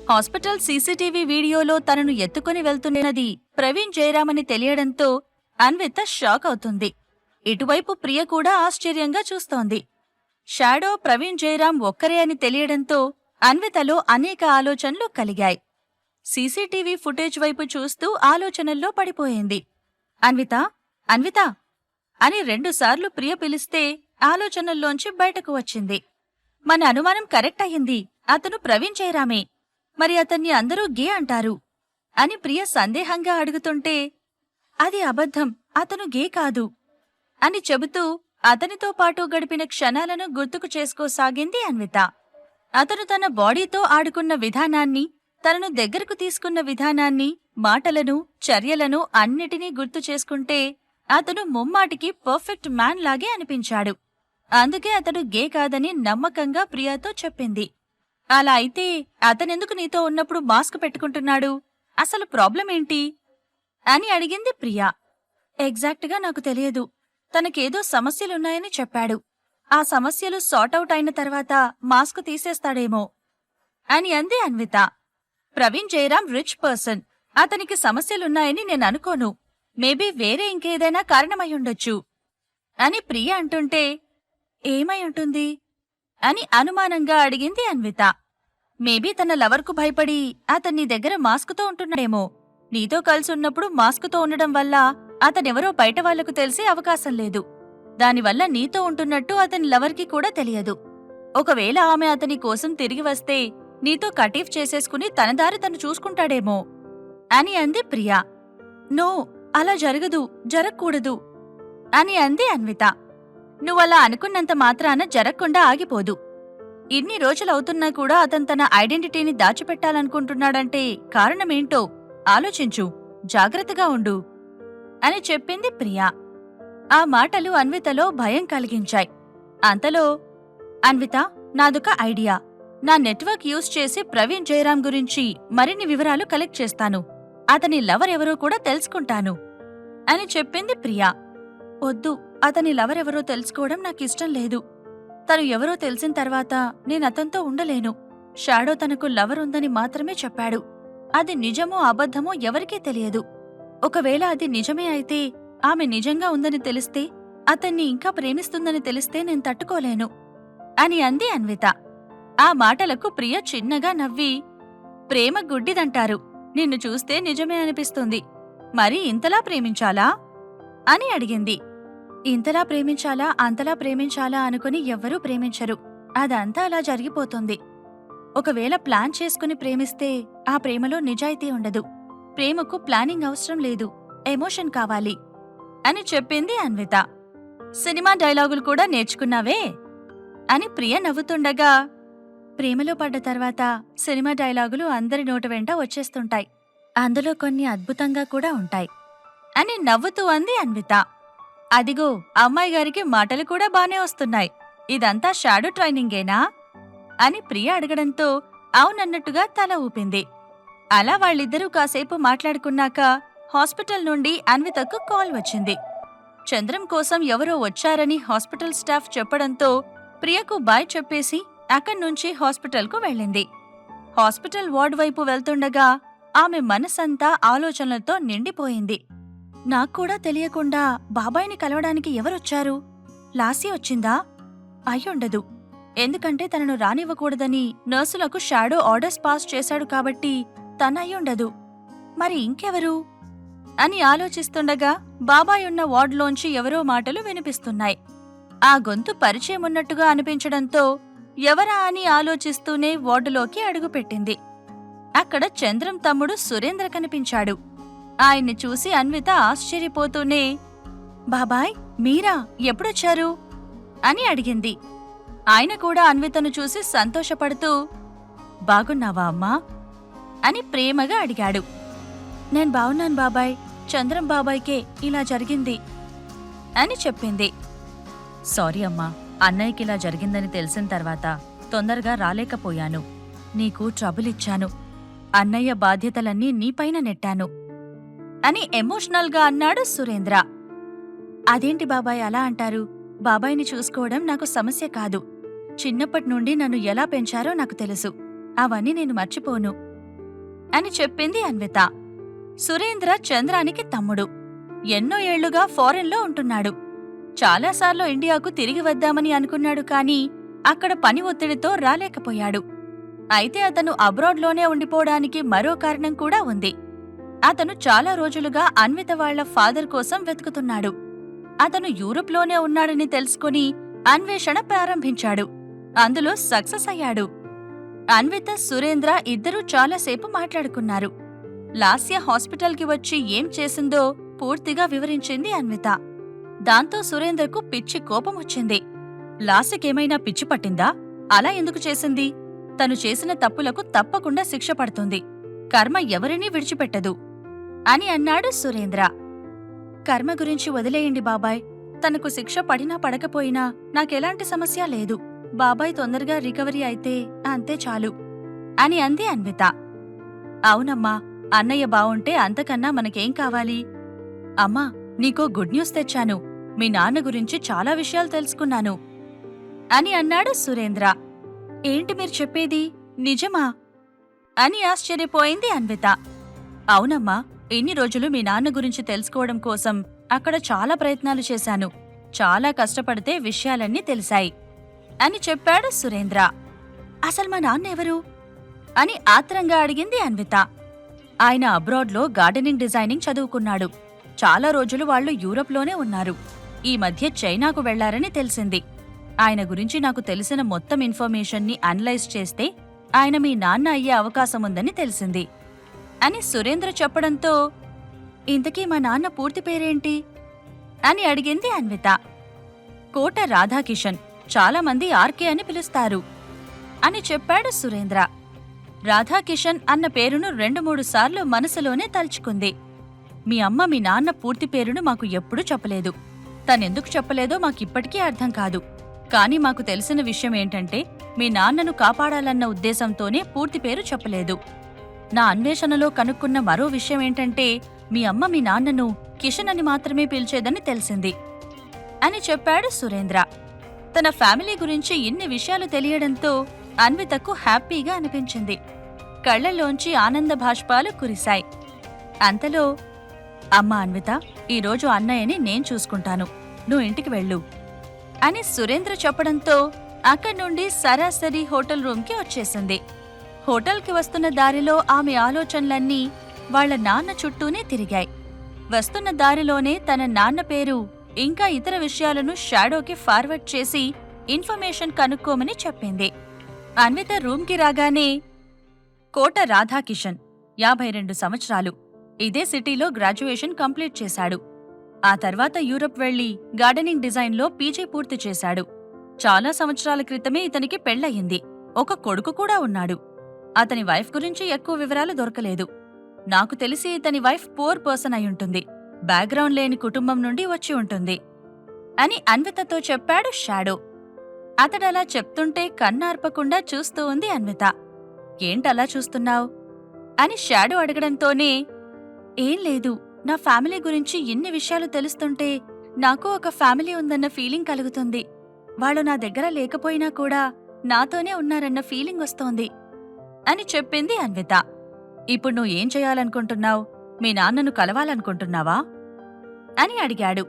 Hospital CCTV వీడియోలో తనను ఎత్తుకుని వెళ్తున్నది ప్రవీణ్ జయరామని తెలియడంతో అన్విత షాక్ అవుతుంది. ఇటువైపు ప్రియ కూడా ఆశ్చర్యంగా చూస్తోంది. షాడో ప్రవీణ్ జయరాం ఒక్కరే అని తెలియడంతో అన్వితలో అనేక ఆలోచనలు కలిగాయి. సీసీటీవీ ఫుటేజ్ వైపు చూస్తూ ఆలోచనల్లో పడిపోయింది. అన్విత, అన్విత అని 2 సార్లు ప్రియ పిలిస్తే ఆలోచనల్లోంచి బయటకు వచ్చింది. మన అనుమానం కరెక్ట్ అయ్యింది. అతను ప్రవీణ్ జయరామే. మరి అతన్ని అందరూ గే అంటారు అని ప్రియ సందేహంగా అడుగుతుంటే, అది అబద్ధం, అతను గే కాదు అని చెబుతూ అతనితో పాటు గడిపిన క్షణాలను గుర్తుకు చేసుకోసాగింది అన్విత. అతను తన బాడీతో ఆడుకున్న విధానాన్ని, తనను దగ్గరకు తీసుకున్న విధానాన్ని, మాటలను, చర్యలను అన్నిటినీ గుర్తు చేసుకుంటే అతను ముమ్మాటికి పర్ఫెక్ట్ మ్యాన్ లాగే అనిపించాడు. అందుకే అతడు గే కాదని నమ్మకంగా ప్రియాతో చెప్పింది. అలా అయితే అతనెందుకు నీతో ఉన్నప్పుడు మాస్క్ పెట్టుకుంటున్నాడు? అసలు ప్రాబ్లం ఏంటి అని అడిగింది ప్రియా. ఎగ్జాక్ట్గా నాకు తెలియదు. తనకేదో సమస్యలున్నాయని చెప్పాడు. ఆ సమస్యలు సార్టౌట్ అయిన తర్వాత మాస్క్ తీసేస్తాడేమో అని అంది అన్విత. Praveen Jayaram rich person. అతనికి సమస్యలున్నాయని నేననుకోను. మేబీ వేరే ఇంకేదైనా కారణమయ్యుండొచ్చు అని ప్రియ అంటుంటే, ఏమై ఉంటుంది అని అనుమానంగా అడిగింది అన్విత. మేబీ తన లవర్కు భయపడి అతన్ని దగ్గర మాస్కుతో ఉంటున్నాడేమో. నీతో కలిసున్నప్పుడు మాస్కుతో ఉండడం వల్ల అతనెవరో బయట వాళ్లకు తెలిసే అవకాశం లేదు. దానివల్ల నీతో ఉంటున్నట్టు అతని లవర్కి కూడా తెలియదు. ఒకవేళ ఆమె అతని కోసం తిరిగి వస్తే నీతో కటీఫ్ చేసేసుకుని తన దారి తను చూసుకుంటాడేమో అని అంది ప్రియా. నో, అలా జరగకూడదు అని అంది అన్విత. నువ్వలా అనుకున్నంత మాత్రాన జరగకుండా ఆగిపోదు. ఇన్ని రోజులవుతున్నా కూడా అతను తన ఐడెంటిటీని దాచిపెట్టాలనుకుంటున్నాడంటే కారణమేంటో ఆలోచించు, జాగ్రత్తగా ఉండు అని చెప్పింది ప్రియా. ఆ మాటలు అన్వితలో భయం కలిగించాయి. అంతలో, అన్విత, నాదొక ఐడియా. నా నెట్వర్క్ యూజ్ చేసి ప్రవీణ్ జయరాం గురించి మరిన్ని వివరాలు కలెక్ట్ చేస్తాను. అతని లవర్ ఎవరో కూడా తెలుసుకుంటాను అని చెప్పింది ప్రియా. వద్దు, అతని లవర్ ఎవరో తెలుసుకోవడం నాకిష్టం లేదు. తను ఎవరో తెలిసిన తర్వాత నేనతనితో ఉండలేను. షాడో తనకు లవర్ ఉందని మాత్రమే చెప్పాడు. అది నిజమో అబద్ధమో ఎవరికీ తెలియదు. ఒకవేళ అది నిజమే అయితే, ఆమె నిజంగా ఉందని తెలిస్తే, అతన్ని ఇంకా ప్రేమిస్తుందని తెలిస్తే నేను తట్టుకోలేను అని అంది అన్విత. ఆ మాటలకు ప్రియ చిన్నగా నవ్వి, ప్రేమ గుడ్డిదంటారు. నిన్ను చూస్తే నిజమే అనిపిస్తుంది. మరి ఇంతలా ప్రేమించాలా అని అడిగింది. ఇంతలా ప్రేమించాలా, అంతలా ప్రేమించాలా అనుకుని ఎవ్వరూ ప్రేమించరు. అదంతా అలా జరిగిపోతుంది. ఒకవేళ ప్లాన్ చేసుకుని ప్రేమిస్తే ఆ ప్రేమలో నిజాయితీ ఉండదు. ప్రేమకు ప్లానింగ్ అవసరం లేదు, ఎమోషన్ కావాలి అని చెప్పింది అన్విత. సినిమా డైలాగులు కూడా నేర్చుకున్నావే అని ప్రియ నవ్వుతుండగా, ప్రేమలో పడ్డ తర్వాత సినిమా డైలాగులు అందరి నోట వెంట వచ్చేస్తుంటాయి. అందులో కొన్ని అద్భుతంగా కూడా ఉంటాయి అని నవ్వుతూ అంది అన్విత. అదిగో, అమ్మాయి గారికి మాటలు కూడా బానే వస్తున్నాయి. ఇదంతా షాడో ట్రైనింగేనా అని ప్రియ అడగడంతో అవునన్నట్టుగా తల ఊపింది. అలా వాళ్ళిద్దరూ కాసేపు మాట్లాడుకున్నాక హాస్పిటల్ నుండి అన్వితకు కాల్ వచ్చింది. చంద్రం కోసం ఎవరో వచ్చారని హాస్పిటల్ స్టాఫ్ చెప్పడంతో ప్రియకు బాయ్ చెప్పేసి అక్కడ్నుంచి హాస్పిటల్కు వెళ్ళింది. హాస్పిటల్ వార్డ్ వైపు వెళ్తుండగా ఆమె మనసంతా ఆలోచనలతో నిండిపోయింది. నాక్కూడా తెలియకుండా బాబాయిని కలవడానికి ఎవరొచ్చారు? లాసీ వచ్చిందా? అయ్యుండదు. ఎందుకంటే తనను రానివ్వకూడదని నర్సులకు షాడో ఆర్డర్స్ పాస్ చేశాడు కాబట్టి తనయ్యుండదు. మరి ఇంకెవరు అని ఆలోచిస్తుండగా బాబాయ్ ఉన్న వార్డులోంచి ఎవరో మాటలు వినిపిస్తున్నాయి. ఆ గొంతు పరిచయమున్నట్టుగా అనిపించడంతో ఎవరా అని ఆలోచిస్తూనే వార్డులోకి అడుగుపెట్టింది. అక్కడ చంద్రం తమ్ముడు సురేంద్ర కనిపించాడు. ఆయన్ని చూసి అన్విత ఆశ్చర్యపోతూనే, బాబాయ్, మీరా? ఎప్పుడొచ్చారు అని అడిగింది. ఆయన కూడా అన్వితను చూసి సంతోషపడుతూ, బాగున్నావా అమ్మా అని ప్రేమగా అడిగాడు. నేను బావున్నాను బాబాయ్. చంద్రం బాబాయ్కే ఇలా జరిగింది అని చెప్పింది. సారీ అమ్మా, అన్నయ్యకిలా జరిగిందని తెలిసిన తర్వాత తొందరగా రాలేకపోయాను. నీకు ట్రబుల్ ఇచ్చాను. అన్నయ్య బాధ్యతలన్నీ నీపైన నెట్టాను అని ఎమోషనల్గా అన్నాడు సురేంద్ర. అదేంటి బాబాయ్ అలా అంటారు? బాబాయిని చూసుకోవడం నాకు సమస్య కాదు. చిన్నప్పటి నుండి నన్ను ఎలా పెంచారో నాకు తెలుసు. అవన్నీ నేను మర్చిపోను. అని చెప్పింది అన్విత. సురేంద్ర చంద్రానికి తమ్ముడు. ఎన్నో ఏళ్లుగా ఫారెన్లో ఉంటున్నాడు. చాలాసార్లు ఇండియాకు తిరిగి వద్దామని అనుకున్నాడు, కానీ అక్కడ పని ఒత్తిడితో రాలేకపోయాడు. అయితే అతను అబ్రాడ్లోనే ఉండిపోవడానికి మరో కారణం కూడా ఉంది. అతను చాలా రోజులుగా అన్విత వాళ్ల ఫాదర్ కోసం వెతుకుతున్నాడు. అతను యూరప్లోనే ఉన్నాడని తెలుసుకుని అన్వేషణ ప్రారంభించాడు. అందులో సక్సెస్ అయ్యాడు. అన్విత, సురేంద్ర ఇద్దరూ చాలాసేపు మాట్లాడుకున్నారు. లాస్య హాస్పిటల్కి వచ్చి ఏం చేసిందో పూర్తిగా వివరించింది అన్విత. దాంతో సురేంద్రకు పిచ్చి కోపమొచ్చింది. లాస్యకేమైనా పిచ్చి పట్టిందా? అలా ఎందుకు చేసింది? తను చేసిన తప్పులకు తప్పకుండా శిక్ష పడుతుంది. కర్మ ఎవరినీ విడిచిపెట్టదు అని అన్నాడు సురేంద్ర. కర్మ గురించి వదిలేయండి బాబాయ్. తనకు శిక్ష పడినా పడకపోయినా నాకెలాంటి సమస్య లేదు. బాబాయ్ తొందరగా రికవరీ అయితే అంతే చాలు అని అంది అన్విత. అవునమ్మా, అన్నయ్య బావుంటే అంతకన్నా మనకేం కావాలి? అమ్మా, నీకో గుడ్ న్యూస్ తెచ్చాను. మీ నాన్న గురించి చాలా విషయాలు తెలుసుకున్నాను అని అన్నాడు సురేంద్ర. ఏంటి మీరు చెప్పేది? నిజమా అని ఆశ్చర్యపోయింది అన్విత. అవునమ్మా, ఇన్ని రోజులు మీ నాన్న గురించి తెలుసుకోవడం కోసం అక్కడ చాలా ప్రయత్నాలు చేశాను. చాలా కష్టపడితే విషయాలన్నీ తెలిసాయి అని చెప్పాడు సురేంద్ర. అసలు మా నాన్న ఎవరు అని ఆత్రంగా అడిగింది అన్విత. ఆయన అబ్రాడ్లో గార్డెనింగ్ డిజైనింగ్ చదువుకున్నాడు. చాలా రోజులు వాళ్లు యూరప్లోనే ఉన్నారు. ఈ మధ్య చైనాకు వెళ్లారని తెలిసింది. ఆయన గురించి నాకు తెలిసిన మొత్తం ఇన్ఫర్మేషన్ని అనలైజ్ చేస్తే ఆయన మీ నాన్న అయ్యే అవకాశముందని తెలిసింది అని సురేంద్ర చెప్పడంతో, ఇంతకీ మా నాన్న పూర్తి పేరేంటి అని అడిగింది అన్విత. కోట రాధాకిషన్, చాలామంది ఆర్కే అని పిలుస్తారు అని చెప్పాడు సురేంద్ర. రాధాకిషన్ అన్న పేరును 2-3 సార్లు మనసులోనే తలుచుకుంది. మీ అమ్మ మీ నాన్న పూర్తి పేరును మాకు ఎప్పుడూ చెప్పలేదు. తనెందుకు చెప్పలేదో మాకిప్పటికీ అర్థం కాదు. కాని మాకు తెలిసిన విషయం ఏంటంటే, మీ నాన్నను కాపాడాలన్న ఉద్దేశంతోనే పూర్తి పేరు చెప్పలేదు. నా అన్వేషణలో కనుక్కున్న మరో విషయం ఏంటంటే, మీ అమ్మ మీ నాన్నను కిషన్ అని మాత్రమే పిలిచేదని తెలిసింది అని చెప్పాడు సురేంద్ర. తన ఫ్యామిలీ గురించి ఇన్ని విషయాలు తెలియడంతో అన్వితకు హ్యాపీగా అనిపించింది. కళ్లలోంచి ఆనంద భాష్పాలు కురిశాయి. అంతలో, అమ్మా అన్విత, ఈరోజు అన్నయ్యని నేను చూసుకుంటాను, నువ్వు ఇంటికి వెళ్ళు అని సురేంద్ర చెప్పడంతో అక్కడ్నుండి సరాసరి హోటల్ రూమ్కి వచ్చేసింది. హోటల్కి వస్తున్న దారిలో ఆమె ఆలోచనలన్నీ వాళ్ల నాన్న చుట్టూనే తిరిగాయి. వస్తున్న దారిలోనే తన నాన్న పేరు ఇంకా ఇతర విషయాలను షాడోకి ఫార్వర్డ్ చేసి ఇన్ఫర్మేషన్ కనుక్కోమని చెప్పింది. అన్విత రూమ్కి రాగానే, కోట రాధాకిషన్, 52 సంవత్సరాలు, ఇదే సిటీలో గ్రాడ్యుయేషన్ కంప్లీట్ చేశాడు. ఆ తర్వాత యూరప్ వెళ్లి గార్డెనింగ్ డిజైన్లో పీజీ పూర్తి చేశాడు. చాలా సంవత్సరాల క్రితమే ఇతనికి పెళ్లయింది. ఒక కొడుకు కూడా ఉన్నాడు. అతని వైఫ్ గురించి ఎక్కువ వివరాలు దొరకలేదు. నాకు తెలిసి ఇతని వైఫ్ పూర్ పర్సన్ అయ్యుంటుంది. బ్యాక్గ్రౌండ్ లేని కుటుంబం నుండి వచ్చి ఉంటుంది అని అన్వితతో చెప్పాడు షాడో. అతడలా చెప్తుంటే కన్నార్పకుండా చూస్తూ ఉంది అన్విత. ఏంటలా చూస్తున్నావ్ అని షాడో అడగడంతోనే, ఏం లేదు, నా ఫ్యామిలీ గురించి ఇన్ని విషయాలు తెలుస్తుంటే నాకు ఒక ఫ్యామిలీ ఉందన్న ఫీలింగ్ కలుగుతుంది. వాళ్ళు నా దగ్గర లేకపోయినా కూడా నాతోనే ఉన్నారన్న ఫీలింగ్ వస్తోంది అని చెప్పింది అన్విత. ఇప్పుడు నువ్వు ఏం చేయాలనుకుంటున్నావు? మీ నాన్నను కలవాలనుకుంటున్నావా అని అడిగాడు.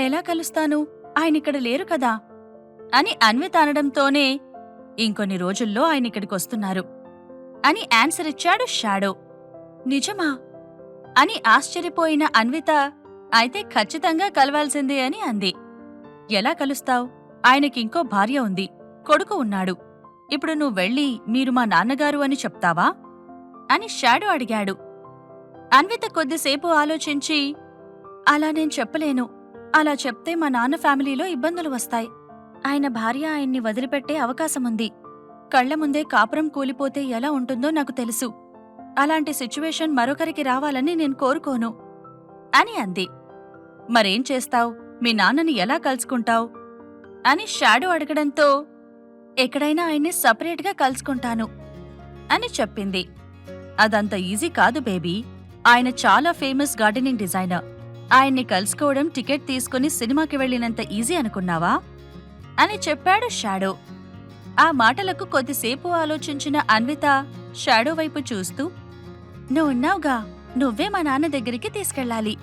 ఎలా కలుస్తాను? ఆయనిక్కడ లేరు కదా అని అన్విత అనడంతోనే, ఇంకొన్ని రోజుల్లో ఆయనిక్కడికొస్తున్నారు అని ఆన్సర్ ఇచ్చాడు షాడో. నిజమా అని ఆశ్చర్యపోయిన అన్విత, అయితే ఖచ్చితంగా కలవాల్సిందే అని అంది. ఎలా కలుస్తావ్? ఆయనకింకో భార్య ఉంది, కొడుకు ఉన్నాడు. ఇప్పుడు నువ్వు వెళ్ళి మీరు మా నాన్నగారు అని చెప్తావా అని షాడో అడిగాడు. అన్విత కొద్దిసేపు ఆలోచించి, అలా నేను చెప్పలేను. అలా చెప్తే మా నాన్న ఫ్యామిలీలో ఇబ్బందులు వస్తాయి. ఆయన భార్య ఆయన్ని వదిలిపెట్టే అవకాశముంది. కళ్ల ముందే కాపురం కూలిపోతే ఎలా ఉంటుందో నాకు తెలుసు. అలాంటి సిచ్యువేషన్ మరొకరికి రావాలని నేను కోరుకోను అని అంది. మరేం చేస్తావ్? మీ నాన్నని ఎలా కలుసుకుంటావ్ అని షాడో అడగడంతో, ఎక్కడైనా ఆయన్ని సపరేట్గా కలుసుకుంటాను అని చెప్పింది. అదంత ఈజీ కాదు బేబీ. ఆయన చాలా ఫేమస్ గార్డెనింగ్ డిజైనర్. ఆయన్ని కలుసుకోవడం టికెట్ తీసుకుని సినిమాకి వెళ్లినంత ఈజీ అనుకున్నావా అని చెప్పాడు షాడో. ఆ మాటలకు కొద్దిసేపు ఆలోచించిన అన్విత షాడో వైపు చూస్తూ, నువ్వున్నావుగా, నువ్వే మా నాన్న దగ్గరికి తీసుకెళ్ళాలి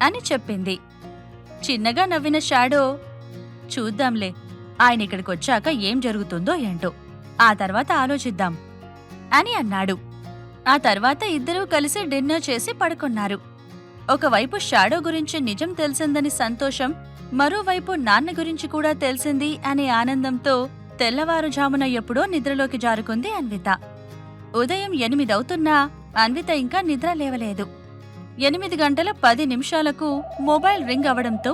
అని చెప్పింది. చిన్నగా నవ్విన షాడో, చూద్దాంలే, ఆయన ఇక్కడికొచ్చాక ఏం జరుగుతుందో ఏంటో, ఆ తర్వాత ఆలోచిద్దాం అని అన్నాడు. ఆ తర్వాత ఇద్దరూ కలిసి డిన్నర్ చేసి పడుకున్నారు. ఒకవైపు షాడో గురించి నిజం తెలిసిందని సంతోషం, మరోవైపు నాన్న గురించి కూడా తెలిసింది అనే ఆనందంతో తెల్లవారుజామున ఎప్పుడో నిద్రలోకి జారుకుంది అన్విత. ఉదయం 8 అవుతున్నా అన్విత ఇంకా నిద్ర లేవలేదు. 8 గంటల 10 నిమిషాలకు మొబైల్ రింగ్ అవడంతో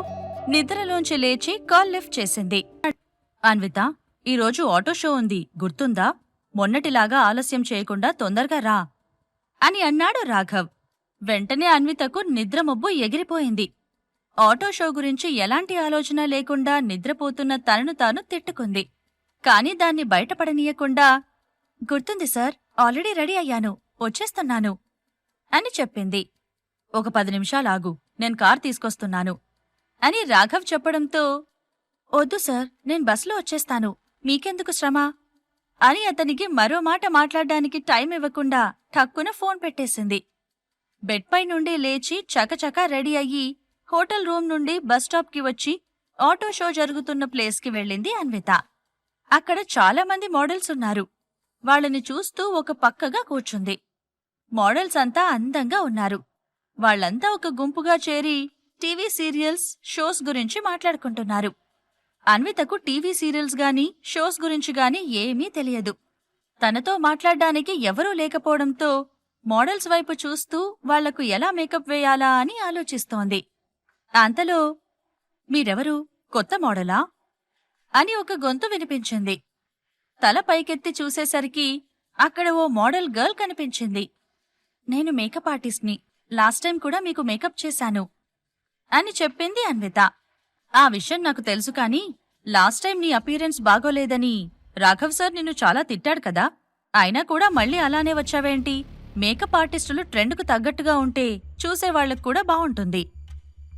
నిద్రలోంచి లేచి కాల్ లిఫ్ట్ చేసింది. అన్విత, ఈరోజు ఆటో షో ఉంది, గుర్తుందా? మొన్నటిలాగా ఆలస్యం చేయకుండా తొందరగా రా అని అన్నాడు రాఘవ్. వెంటనే అన్వితకు నిద్రమొబ్బు ఎగిరిపోయింది. ఆటో షో గురించి ఎలాంటి ఆలోచన లేకుండా నిద్రపోతున్న తనను తాను తిట్టుకుంది. కాని దాన్ని బయటపడనీయకుండా, గుర్తుంది సార్, ఆల్రెడీ రెడీ అయ్యాను, వచ్చేస్తున్నాను అని చెప్పింది. ఒక 10 నిమిషాలాగు, నేను కార్ తీసుకొస్తున్నాను అని రాఘవ్ చెప్పడంతో, వద్దు సార్, నేను బస్లో వచ్చేస్తాను, మీకెందుకు శ్రమ అని అతనికి మరో మాట మాట్లాడ్డానికి టైం ఇవ్వకుండా ఠక్కున ఫోన్ పెట్టేసింది. బెడ్పై నుండి లేచి చకచకా రెడీ అయ్యి హోటల్ రూమ్ నుండి బస్టాప్కి వచ్చి ఆటో షో జరుగుతున్న ప్లేస్కి వెళ్ళింది అన్విత. అక్కడ చాలామంది మోడల్స్ ఉన్నారు. వాళ్ళని చూస్తూ ఒక పక్కగా కూర్చుంది. మోడల్స్ అంతా అందంగా ఉన్నారు. వాళ్లంతా ఒక గుంపుగా చేరి టీవీ సీరియల్స్, షోస్ గురించి మాట్లాడుకుంటున్నారు. అన్వితకు టీవీ సీరియల్స్ గానీ షోస్ గురించి గానీ ఏమీ తెలియదు. తనతో మాట్లాడ్డానికి ఎవరూ లేకపోవడంతో మోడల్స్ వైపు చూస్తూ వాళ్లకు ఎలా మేకప్ వేయాలా అని ఆలోచిస్తోంది. అంతలో, మీరెవరు, కొత్త మోడలా అని ఒక గొంతు వినిపించింది. తల పైకెత్తి చూసేసరికి అక్కడ ఓ మోడల్ గర్ల్ కనిపించింది. నేను మేకప్ ఆర్టిస్ట్ని, లాస్ట్ టైం కూడా మీకు మేకప్ చేశాను అని చెప్పింది అన్విత. ఆ విషయం నాకు తెలుసు కానీ లాస్ట్ టైం నీ అపీరెన్స్ బాగోలేదని రాఘవ్ సార్ నిన్ను చాలా తిట్టాడు కదా, అయినా కూడా మళ్ళీ అలానే వచ్చావేంటి? మేకప్ ఆర్టిస్టులు ట్రెండ్కు తగ్గట్టుగా ఉంటే చూసేవాళ్లకు కూడా బావుంటుంది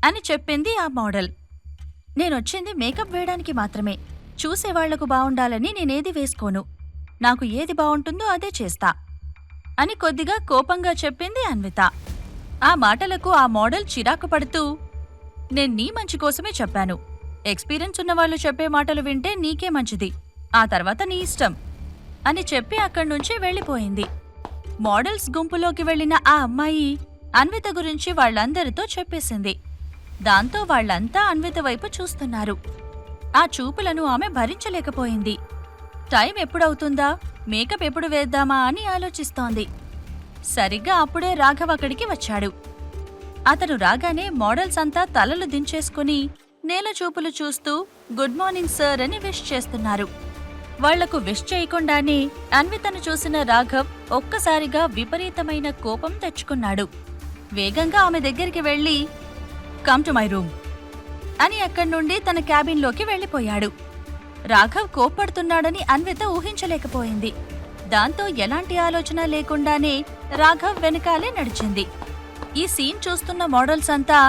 అని చెప్పింది ఆ మోడల్. నేనొచ్చింది మేకప్ వేయడానికి మాత్రమే, చూసేవాళ్లకు బావుండాలని నేనేది వేసుకోను, నాకు ఏది బావుంటుందో అదే చేస్తా అని కొద్దిగా కోపంగా చెప్పింది అన్విత. ఆ మాటలకు ఆ మోడల్ చిరాకు పడుతూ, నేను నీ మంచి కోసమే చెప్పాను, ఎక్స్పీరియన్స్ ఉన్నవాళ్లు చెప్పే మాటలు వింటే నీకే మంచిది, ఆ తర్వాత నీ ఇష్టం అని చెప్పి అక్కడ్నుంచి వెళ్ళిపోయింది. మోడల్స్ గుంపులోకి వెళ్లిన ఆ అమ్మాయి అన్విత గురించి వాళ్లందరితో చెప్పేసింది. దాంతో వాళ్లంతా అన్విత వైపు చూస్తున్నారు. ఆ చూపులను ఆమె భరించలేకపోయింది. టైం ఎప్పుడవుతుందా, మేకప్ ఎప్పుడు వేద్దామా అని ఆలోచిస్తోంది. సరిగ్గా అప్పుడే రాఘవ్ అక్కడికి వచ్చాడు. అతను రాగానే మోడల్స్ అంతా తలలు దించేసుకుని నేల చూపులు చూస్తూ గుడ్ మార్నింగ్ సార్ అని విష్ చేస్తున్నారు. వాళ్లకు విష్ చేయకుండానే అన్వితను చూసిన రాఘవ్ ఒక్కసారిగా విపరీతమైన కోపం తెచ్చుకున్నాడు. వేగంగా ఆమె దగ్గరికి వెళ్లి, కమ్ టు మై రూమ్ అని అక్కడ్నుండి తన క్యాబిన్లోకి వెళ్లిపోయాడు. రాఘవ్ కోప్పడుతున్నాడని అన్విత ఊహించలేకపోయింది. దాంతో ఎలాంటి ఆలోచన లేకుండానే రాఘవ్ వెనకాలే నడిచింది. ఈ సీన్ చూస్తున్న మోడల్స్ అంతా,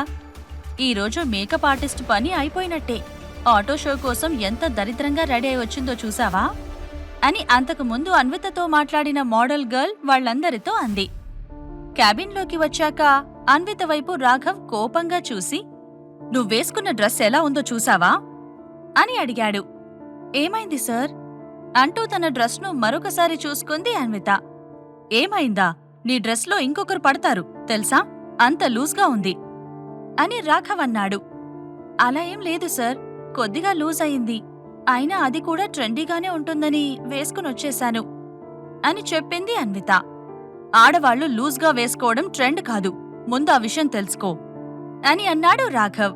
ఈరోజు మేకప్ ఆర్టిస్ట్ పని అయిపోయినట్టే, ఆటో షో కోసం ఎంత దరిద్రంగా రెడీ అయి వచ్చిందో చూసావా అని అంతకుముందు అన్వితతో మాట్లాడిన మోడల్ గర్ల్ వాళ్లందరితో అంది. క్యాబిన్లోకి వచ్చాక అన్విత వైపు రాఘవ్ కోపంగా చూసి, నువ్వేసుకున్న డ్రెస్ ఎలా ఉందో చూసావా అని అడిగాడు. ఏమైంది సార్ అంటూ తన డ్రెస్ను మరొకసారి చూసుకుంది అన్విత. ఏమైందా, నీ డ్రెస్లో ఇంకొకరు పడతారు తెలుసా, అంత లూజ్గా ఉంది అని రాఘవ్ అన్నాడు. అలా ఏం లేదు సార్, కొద్దిగా లూజ్ అయింది, అయినా అది కూడా ట్రెండీగానే ఉంటుందని వేసుకునొచ్చేశాను అని చెప్పింది అన్విత. ఆడవాళ్లు లూజ్గా వేసుకోవడం ట్రెండ్ కాదు, ముందు ఆ విషయం తెలుసుకో అని అన్నాడు రాఘవ్.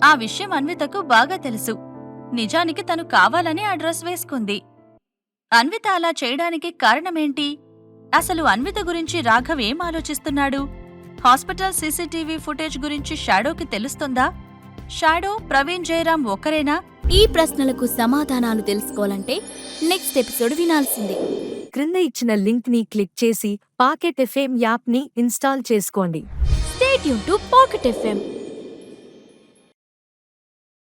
ఆ విషయం అన్వితకు బాగా తెలుసు. నిజానికి తను కావాలని ఆ డ్రెస్ వేసుకుంది. అన్విత అలా చేయడానికి కారణమేంటి? అసలు అన్విత గురించి రాఘవ్ ఏం ఆలోచిస్తున్నాడు? హాస్పిటల్ సీసీటీవీ ఫుటేజ్ గురించి షాడోకి తెలుస్తుందా? షాడో, ప్రవీణ్ జయరాం ఒక్కరేనా? ఈ ప్రశ్నలకు సమాధానాలు తెలుసుకోవాలంటే నెక్స్ట్ ఎపిసోడ్ వినాల్సిందే. క్రింద ఇచ్చిన లింక్ ని క్లిక్ చేసి పాకెట్ ఎఫ్ఎం యాప్ ని ఇన్స్టాల్ చేసుకోండి. Stay tune to pocket FM.